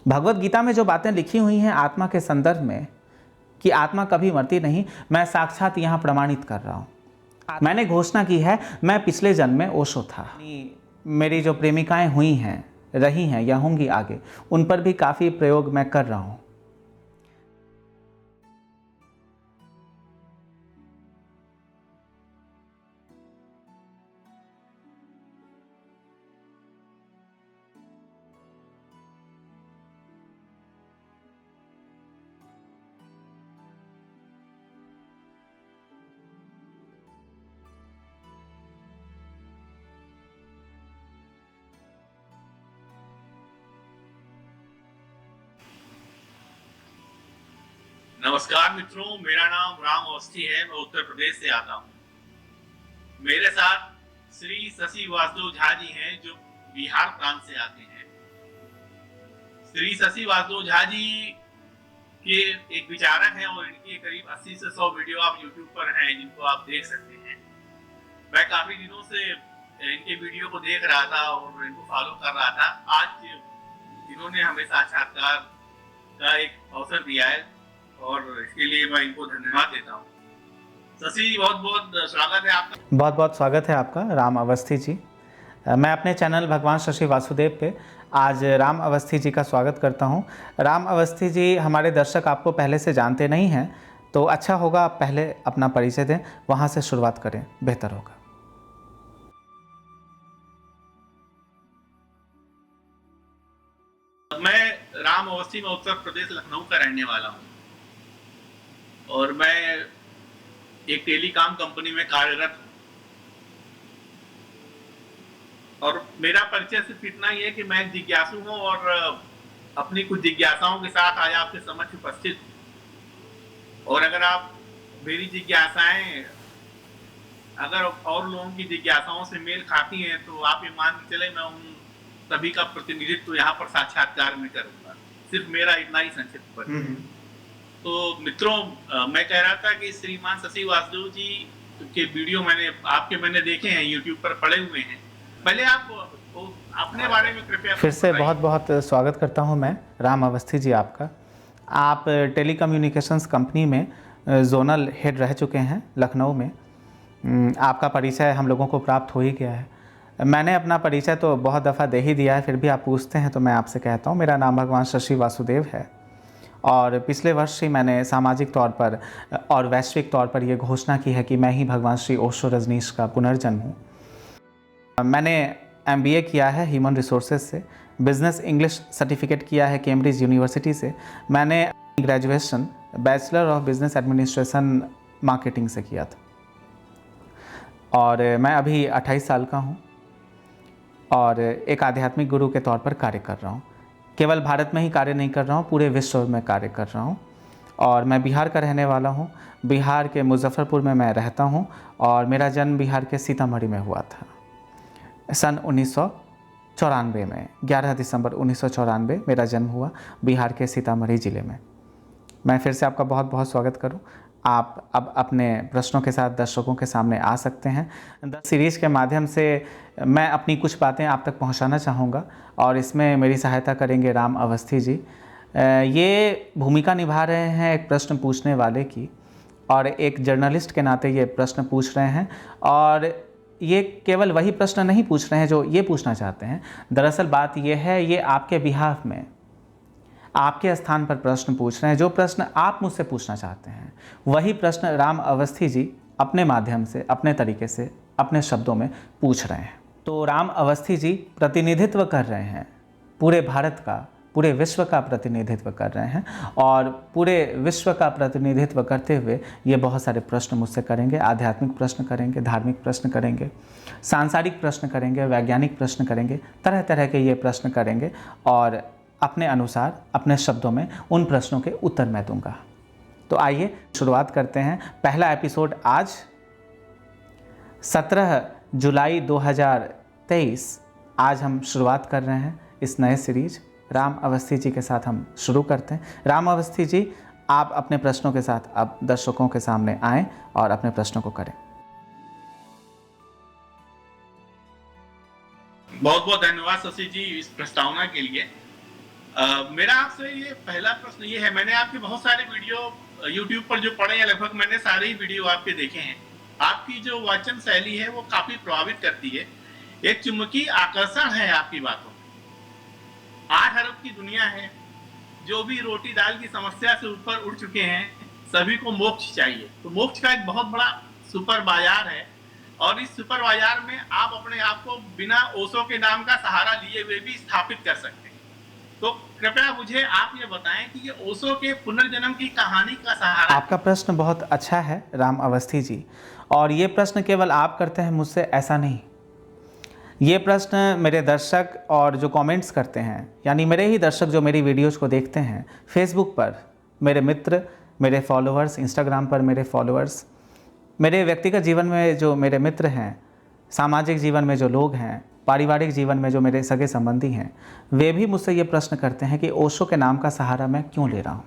भगवत गीता में जो बातें लिखी हुई हैं आत्मा के संदर्भ में कि आत्मा कभी मरती नहीं, मैं साक्षात यहाँ प्रमाणित कर रहा हूँ। मैंने घोषणा की है, मैं पिछले जन्म में ओशो था। मेरी जो प्रेमिकाएं हुई हैं, रही हैं या होंगी आगे, उन पर भी काफ़ी प्रयोग मैं कर रहा हूँ। नमस्कार मित्रों, मेरा नाम राम अवस्थी है। मैं उत्तर प्रदेश से आता हूँ। मेरे साथ श्री शशि वासुदेव झा जी हैं जो बिहार प्रांत से आते हैं। श्री शशि वासुदेव झा जी के एक विचारक हैं और इनके करीब 80 से 100 वीडियो आप YouTube पर हैं जिनको आप देख सकते हैं। मैं काफी दिनों से इनके वीडियो को देख रहा था और इनको फॉलो कर रहा था। आज इन्होंने हमें साक्षात्कार का एक अवसर दिया है और इसके लिए मैं इनको धन्यवाद देता हूँ। शशि, बहुत बहुत स्वागत है आपका। बहुत बहुत स्वागत है आपका राम अवस्थी जी। मैं अपने चैनल भगवान शशि वासुदेव पे आज राम अवस्थी जी का स्वागत करता हूँ। राम अवस्थी जी, हमारे दर्शक आपको पहले से जानते नहीं हैं, तो अच्छा होगा आप पहले अपना परिचय दें, वहाँ से शुरुआत करें, बेहतर होगा। मैं राम अवस्थी में उत्तर प्रदेश लखनऊ का रहने वाला हूँ और मैं एक टेलीकॉम कंपनी में कार्यरत हूँ। और मेरा परिचय सिर्फ इतना ही है कि मैं जिज्ञासु हूँ और अपनी कुछ जिज्ञासाओं के साथ आज आपके समक्ष उपस्थित हूँ। और अगर आप मेरी जिज्ञासाएं अगर और लोगों की जिज्ञासाओं से मेल खाती हैं तो आप ये मान के चले मैं उन सभी का प्रतिनिधित्व यहाँ पर साक्षात्कार में करूंगा। सिर्फ मेरा इतना ही संक्षिप्त परिचय। तो मित्रों, मैं कह रहा था कि श्रीमान शशि वासुदेव जी के वीडियो मैंने देखे हैं, यूट्यूब पर पड़े हुए हैं। पहले आप अपने बारे में कृपया फिर से बहुत बहुत स्वागत करता हूं मैं राम अवस्थी जी आपका। आप टेलीकम्युनिकेशंस कंपनी में जोनल हेड रह चुके हैं लखनऊ में। आपका परिचय हम लोगों को प्राप्त हो ही गया है। मैंने अपना परिचय तो बहुत दफ़ा दे ही दिया है, फिर भी आप पूछते हैं तो मैं आपसे कहता हूँ, मेरा नाम भगवान शशि वासुदेव है और पिछले वर्ष ही मैंने सामाजिक तौर पर और वैश्विक तौर पर यह घोषणा की है कि मैं ही भगवान श्री ओशो रजनीश का पुनर्जन्म हूँ। मैंने MBA किया है ह्यूमन रिसोर्सेज से, बिज़नेस इंग्लिश सर्टिफिकेट किया है कैम्ब्रिज यूनिवर्सिटी से। मैंने graduation bachelor of business administration marketing से किया था और मैं अभी 28 साल का हूँ और एक आध्यात्मिक गुरु के तौर पर कार्य कर रहा हूँ। केवल भारत में ही कार्य नहीं कर रहा हूँ, पूरे विश्व में कार्य कर रहा हूँ। और मैं बिहार का रहने वाला हूँ। बिहार के मुजफ्फरपुर में मैं रहता हूँ और मेरा जन्म बिहार के सीतामढ़ी में हुआ था सन 1994 में। 11 दिसंबर 1994 मेरा जन्म हुआ बिहार के सीतामढ़ी ज़िले में। मैं फिर से आपका बहुत बहुत स्वागत करूं। आप अब अपने प्रश्नों के साथ दर्शकों के सामने आ सकते हैं। द सीरीज़ के माध्यम से मैं अपनी कुछ बातें आप तक पहुंचाना चाहूँगा और इसमें मेरी सहायता करेंगे राम अवस्थी जी। ये भूमिका निभा रहे हैं एक प्रश्न पूछने वाले की और एक जर्नलिस्ट के नाते ये प्रश्न पूछ रहे हैं और ये केवल वही प्रश्न नहीं पूछ रहे हैं जो ये पूछना चाहते हैं। दरअसल बात ये है, ये आपके बिहाफ में आपके स्थान पर प्रश्न पूछ रहे हैं। जो प्रश्न आप मुझसे पूछना चाहते हैं वही प्रश्न राम अवस्थी जी अपने माध्यम से, अपने तरीके से, अपने शब्दों में पूछ रहे हैं। तो राम अवस्थी जी प्रतिनिधित्व कर रहे हैं पूरे भारत का, पूरे विश्व का प्रतिनिधित्व कर रहे हैं और पूरे विश्व का प्रतिनिधित्व करते हुए ये बहुत सारे प्रश्न मुझसे करेंगे। आध्यात्मिक प्रश्न करेंगे, धार्मिक प्रश्न करेंगे, सांसारिक प्रश्न करेंगे, वैज्ञानिक प्रश्न करेंगे, तरह तरह के ये प्रश्न करेंगे और अपने अनुसार, अपने शब्दों में उन प्रश्नों के उत्तर मैं दूंगा। तो आइए शुरुआत करते हैं। पहला एपिसोड आज 17 जुलाई 2023 आज हम शुरुआत कर रहे हैं इस नए सीरीज। राम अवस्थी जी के साथ हम शुरू करते हैं। राम अवस्थी जी, आप अपने प्रश्नों के साथ अब दर्शकों के सामने आएं और अपने प्रश्नों को करें। बहुत बहुत धन्यवाद शशि जी इस प्रस्तावना के लिए। मेरा आपसे ये पहला प्रश्न ये है, मैंने आपके बहुत सारे वीडियो YouTube पर जो पढ़े हैं, लगभग मैंने सारे ही वीडियो आपके देखे हैं। आपकी जो वाचन शैली है वो काफी प्रभावित करती है। एक चुंबकीय आकर्षण है आपकी बातों में। 8 अरब की दुनिया है, जो भी रोटी दाल की समस्या से ऊपर उठ चुके हैं, सभी को मोक्ष चाहिए। तो मोक्ष का एक बहुत बड़ा सुपर बाजार है, और इस सुपर बाजार में आप अपने आप को बिना ओशो के नाम का सहारा लिए हुए भी स्थापित कर सकते हैं। तो कृपया मुझे आप ये बताएं कि ये ओशो के पुनर्जन्म की कहानी का सहारा। आपका प्रश्न बहुत अच्छा है राम अवस्थी जी, और ये प्रश्न केवल आप करते हैं मुझसे, ऐसा नहीं। ये प्रश्न मेरे दर्शक और जो कमेंट्स करते हैं, यानी मेरे ही दर्शक जो मेरी वीडियोज़ को देखते हैं फेसबुक पर, मेरे मित्र, मेरे फॉलोअर्स, इंस्टाग्राम पर मेरे फॉलोअर्स, मेरे व्यक्तिगत जीवन में जो मेरे मित्र हैं, सामाजिक जीवन में जो लोग हैं, पारिवारिक जीवन में जो मेरे सगे संबंधी हैं, वे भी मुझसे ये प्रश्न करते हैं कि ओशो के नाम का सहारा मैं क्यों ले रहा हूँ।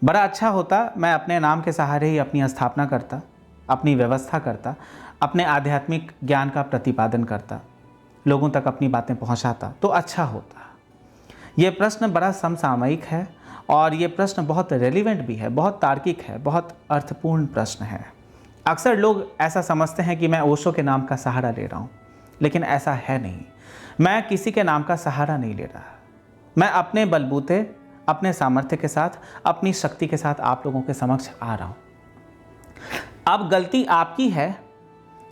बड़ा अच्छा होता मैं अपने नाम के सहारे ही अपनी स्थापना करता, अपनी व्यवस्था करता, अपने आध्यात्मिक ज्ञान का प्रतिपादन करता, लोगों तक अपनी बातें पहुँचाता, तो अच्छा होता। ये प्रश्न बड़ा समसामयिक है, और ये प्रश्न बहुत रेलिवेंट भी है, बहुत तार्किक है, बहुत अर्थपूर्ण प्रश्न है। अक्सर लोग ऐसा समझते हैं कि मैं ओशो के नाम का सहारा ले रहा हूँ, लेकिन ऐसा है नहीं। मैं किसी के नाम का सहारा नहीं ले रहा। मैं अपने बलबूते, अपने सामर्थ्य के साथ, अपनी शक्ति के साथ आप लोगों के समक्ष आ रहा हूँ। अब गलती आपकी है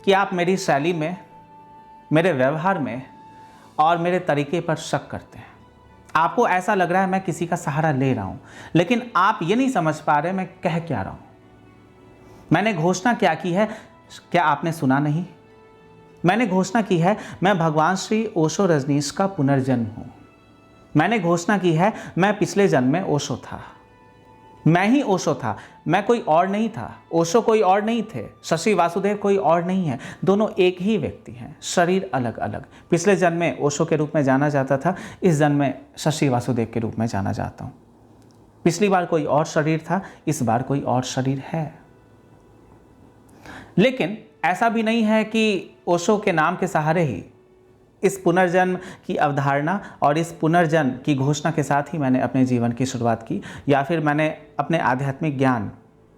कि आप मेरी शैली में, मेरे व्यवहार में और मेरे तरीके पर शक करते हैं। आपको ऐसा लग रहा है मैं किसी का सहारा ले रहा हूँ, लेकिन आप ये नहीं समझ पा रहे मैं कह क्या रहा हूँ। मैंने घोषणा क्या की है, क्या आपने सुना नहीं? मैंने घोषणा की है मैं भगवान श्री ओशो रजनीश का पुनर्जन्म हूँ। मैंने घोषणा की है मैं पिछले जन्म में ओशो था। मैं ही ओशो था, मैं कोई और नहीं था। ओशो कोई और नहीं थे, शशि वासुदेव कोई और नहीं है। दोनों एक ही व्यक्ति हैं, शरीर अलग अलग। पिछले जन्म में ओशो के रूप में जाना जाता था, इस जन्म में शशि वासुदेव के रूप में जाना जाता हूँ। पिछली बार कोई और शरीर था, इस बार कोई और शरीर है। लेकिन ऐसा भी नहीं है कि ओशो के नाम के सहारे ही इस पुनर्जन्म की अवधारणा और इस पुनर्जन्म की घोषणा के साथ ही मैंने अपने जीवन की शुरुआत की, या फिर मैंने अपने आध्यात्मिक ज्ञान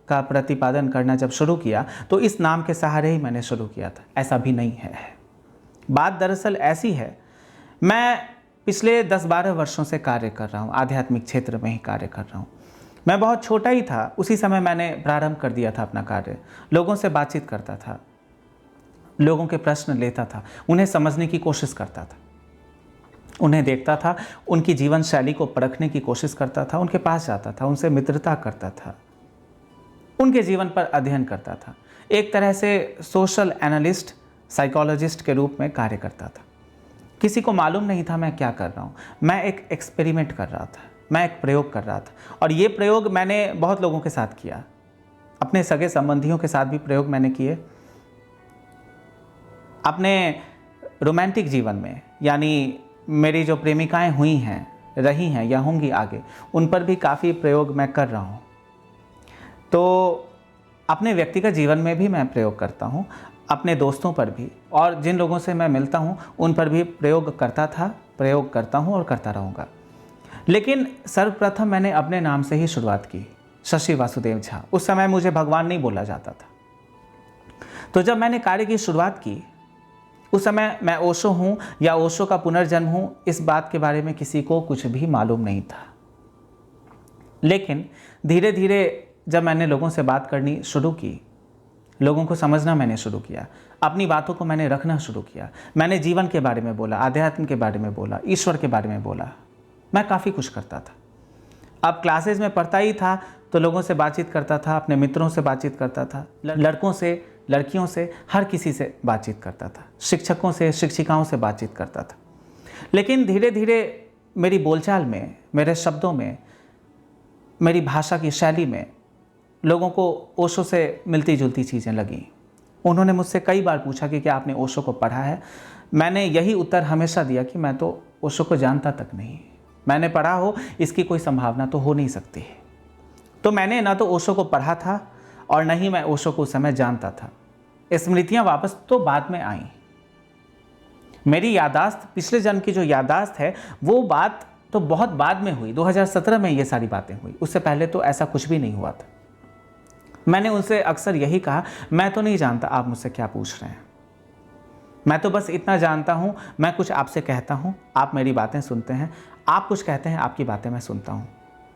का प्रतिपादन करना जब शुरू किया तो इस नाम के सहारे ही मैंने शुरू किया था। ऐसा भी नहीं है। बात दरअसल ऐसी है, मैं पिछले 10-12 वर्षों से कार्य कर रहा हूँ, आध्यात्मिक क्षेत्र में ही कार्य कर रहा हूँ। मैं बहुत छोटा ही था, उसी समय मैंने प्रारंभ कर दिया था अपना कार्य। लोगों से बातचीत करता था, लोगों के प्रश्न लेता था, उन्हें समझने की कोशिश करता था, उन्हें देखता था, उनकी जीवन शैली को परखने की कोशिश करता था, उनके पास जाता था, उनसे मित्रता करता था, उनके जीवन पर अध्ययन करता था। एक तरह से सोशल एनालिस्ट, साइकोलॉजिस्ट के रूप में कार्य करता था। किसी को मालूम नहीं था मैं क्या कर रहा हूँ। मैं एक एक्सपेरिमेंट कर रहा था, मैं एक प्रयोग कर रहा था, और ये प्रयोग मैंने बहुत लोगों के साथ किया। अपने सगे संबंधियों के साथ भी प्रयोग मैंने किए। अपने रोमांटिक जीवन में, यानी मेरी जो प्रेमिकाएं हुई हैं, रही हैं या होंगी आगे, उन पर भी काफ़ी प्रयोग मैं कर रहा हूँ। तो अपने व्यक्तिगत जीवन में भी मैं प्रयोग करता हूँ, अपने दोस्तों पर भी, और जिन लोगों से मैं मिलता हूँ उन पर भी प्रयोग करता था, प्रयोग करता हूँ और करता रहूँगा। लेकिन सर्वप्रथम मैंने अपने नाम से ही शुरुआत की, शशि वासुदेव झा। उस समय मुझे भगवान नहीं बोला जाता था। तो जब मैंने कार्य की शुरुआत की, उस समय मैं ओशो हूँ या ओशो का पुनर्जन्म हूँ, इस बात के बारे में किसी को कुछ भी मालूम नहीं था। लेकिन धीरे धीरे जब मैंने लोगों से बात करनी शुरू की, लोगों को समझना मैंने शुरू किया, अपनी बातों को मैंने रखना शुरू किया, मैंने जीवन के बारे में बोला, आध्यात्म के बारे में बोला, ईश्वर के बारे में बोला, मैं काफ़ी कुछ करता था। अब क्लासेज में पढ़ता ही था तो लोगों से बातचीत करता था, अपने मित्रों से बातचीत करता था, लड़कों से, लड़कियों से, हर किसी से बातचीत करता था, शिक्षकों से, शिक्षिकाओं से बातचीत करता था। लेकिन धीरे धीरे मेरी बोलचाल में, मेरे शब्दों में, मेरी भाषा की शैली में लोगों को ओशो से मिलती जुलती चीज़ें लगीं। उन्होंने मुझसे कई बार पूछा कि क्या आपने ओशो को पढ़ा है। मैंने यही उत्तर हमेशा दिया कि मैं तो ओशो को जानता तक नहीं। मैंने पढ़ा हो इसकी कोई संभावना तो हो नहीं सकती। तो मैंने ना तो ओशो को पढ़ा था और न ही मैं ओशो को उस समय जानता था। स्मृतियाँ वापस तो बाद में आईं। मेरी यादाश्त, पिछले जन्म की जो यादाश्त है, वो बात तो बहुत बाद में हुई, 2017 में ये सारी बातें हुई, उससे पहले तो ऐसा कुछ भी नहीं हुआ था। मैंने उनसे अक्सर यही कहा, मैं तो नहीं जानता आप मुझसे क्या पूछ रहे हैं, मैं तो बस इतना जानता हूं, मैं कुछ आपसे कहता हूं, आप मेरी बातें सुनते हैं, आप कुछ कहते हैं, आपकी बातें मैं सुनता हूं,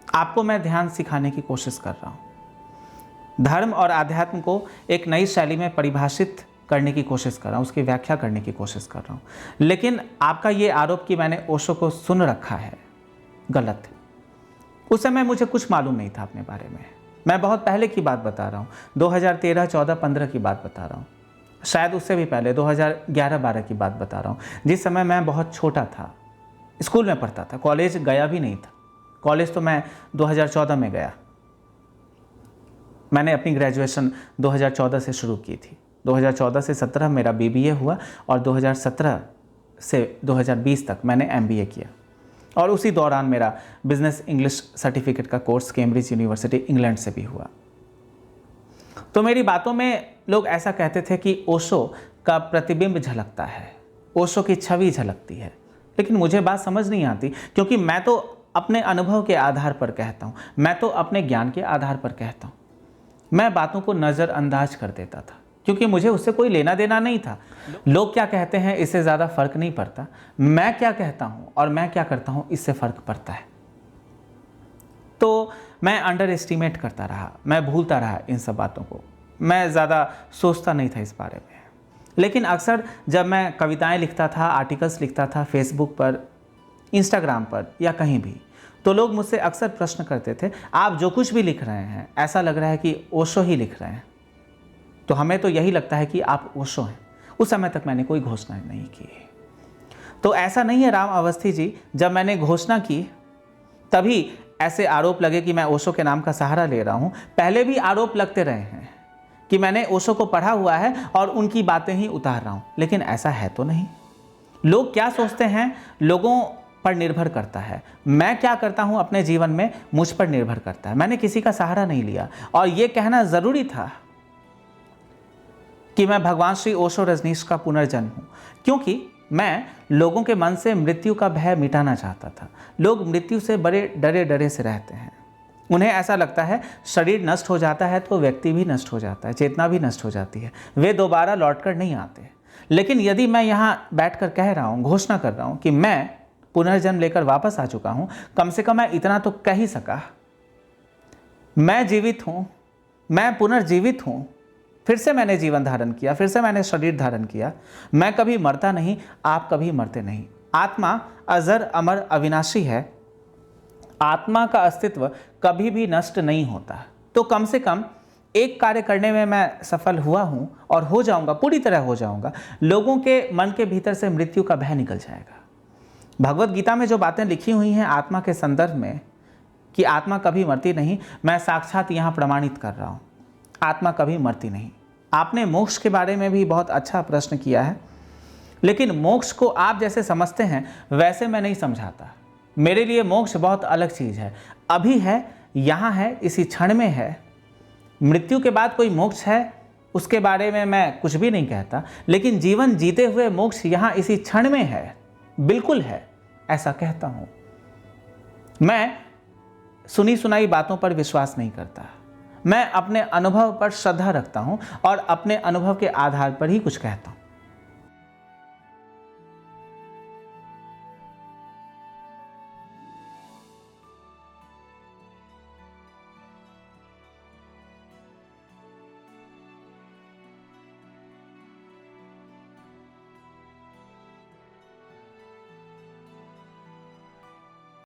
आपको मैं ध्यान सिखाने की कोशिश कर रहा हूं, धर्म और आध्यात्म को एक नई शैली में परिभाषित करने की कोशिश कर रहा हूं, उसकी व्याख्या करने की कोशिश कर रहा हूं। लेकिन आपका ये आरोप कि मैंने ओशो को सुन रखा है, गलत है। उस समय मुझे कुछ मालूम नहीं था अपने बारे में, मैं बहुत पहले की बात बता रहा हूँ, 2013, 14, 15 की बात बता रहा हूँ, शायद उससे भी पहले 2011-12 की बात बता रहा हूँ, जिस समय मैं बहुत छोटा था, स्कूल में पढ़ता था, कॉलेज गया भी नहीं था। कॉलेज तो मैं 2014 में गया, मैंने अपनी ग्रेजुएशन 2014 से शुरू की थी, 2014 से 17 मेरा BBA हुआ और 2017 से 2020 तक मैंने MBA किया, और उसी दौरान मेरा बिजनेस इंग्लिश सर्टिफिकेट का कोर्स कैम्ब्रिज यूनिवर्सिटी इंग्लैंड से भी हुआ। तो मेरी बातों में लोग ऐसा कहते थे कि ओशो का प्रतिबिंब झलकता है, ओशो की छवि झलकती है, लेकिन मुझे बात समझ नहीं आती, क्योंकि मैं तो अपने अनुभव के आधार पर कहता हूँ, मैं तो अपने ज्ञान के आधार पर कहता हूँ। मैं बातों को नज़रअंदाज कर देता था, क्योंकि मुझे उससे कोई लेना देना नहीं था। लोग क्या कहते हैं इससे ज़्यादा फर्क नहीं पड़ता, मैं क्या कहता हूँ और मैं क्या करता हूँ इससे फ़र्क पड़ता है। तो मैं अंडर एस्टिमेट करता रहा, मैं भूलता रहा इन सब बातों को, मैं ज़्यादा सोचता नहीं था इस बारे में। लेकिन अक्सर जब मैं कविताएं लिखता था, आर्टिकल्स लिखता था फेसबुक पर, इंस्टाग्राम पर या कहीं भी, तो लोग मुझसे अक्सर प्रश्न करते थे, आप जो कुछ भी लिख रहे हैं ऐसा लग रहा है कि ओशो ही लिख रहे हैं, तो हमें तो यही लगता है कि आप ओशो हैं। उस समय तक मैंने कोई घोषणा नहीं की। तो ऐसा नहीं है राम अवस्थी जी, जब मैंने घोषणा की तभी ऐसे आरोप लगे कि मैं ओशो के नाम का सहारा ले रहा हूं। पहले भी आरोप लगते रहे हैं कि मैंने ओशो को पढ़ा हुआ है और उनकी बातें ही उतार रहा हूं, लेकिन ऐसा है तो नहीं। लोग क्या सोचते हैं लोगों पर निर्भर करता है, मैं क्या करता हूं अपने जीवन में मुझ पर निर्भर करता है। मैंने किसी का सहारा नहीं लिया, और यह कहना जरूरी था कि मैं भगवान श्री ओशो रजनीश का पुनर्जन्म हूं, क्योंकि मैं लोगों के मन से मृत्यु का भय मिटाना चाहता था। लोग मृत्यु से बड़े डरे डरे से रहते हैं, उन्हें ऐसा लगता है शरीर नष्ट हो जाता है तो व्यक्ति भी नष्ट हो जाता है, चेतना भी नष्ट हो जाती है, वे दोबारा लौटकर नहीं आते। लेकिन यदि मैं यहाँ बैठकर कह रहा हूँ, घोषणा कर रहा हूँ कि मैं पुनर्जन्म लेकर वापस आ चुका हूँ, कम से कम मैं इतना तो कह ही सका, मैं जीवित हूँ, मैं पुनर्जीवित हूँ, फिर से मैंने जीवन धारण किया, फिर से मैंने शरीर धारण किया, मैं कभी मरता नहीं, आप कभी मरते नहीं। आत्मा अजर अमर अविनाशी है, आत्मा का अस्तित्व कभी भी नष्ट नहीं होता। तो कम से कम एक कार्य करने में मैं सफल हुआ हूं और हो जाऊंगा, पूरी तरह हो जाऊंगा। लोगों के मन के भीतर से मृत्यु का भय निकल जाएगा। भगवत गीता में जो बातें लिखी हुई हैं आत्मा के संदर्भ में कि आत्मा कभी मरती नहीं, मैं साक्षात यहाँ प्रमाणित कर रहा हूँ, आत्मा कभी मरती नहीं। आपने मोक्ष के बारे में भी बहुत अच्छा प्रश्न किया है, लेकिन मोक्ष को आप जैसे समझते हैं वैसे मैं नहीं समझाता। मेरे लिए मोक्ष बहुत अलग चीज़ है, अभी है, यहाँ है, इसी क्षण में है। मृत्यु के बाद कोई मोक्ष है उसके बारे में मैं कुछ भी नहीं कहता, लेकिन जीवन जीते हुए मोक्ष यहाँ इसी क्षण में है, बिल्कुल है, ऐसा कहता हूँ। मैं सुनी सुनाई बातों पर विश्वास नहीं करता, मैं अपने अनुभव पर श्रद्धा रखता हूँ और अपने अनुभव के आधार पर ही कुछ कहता हूँ।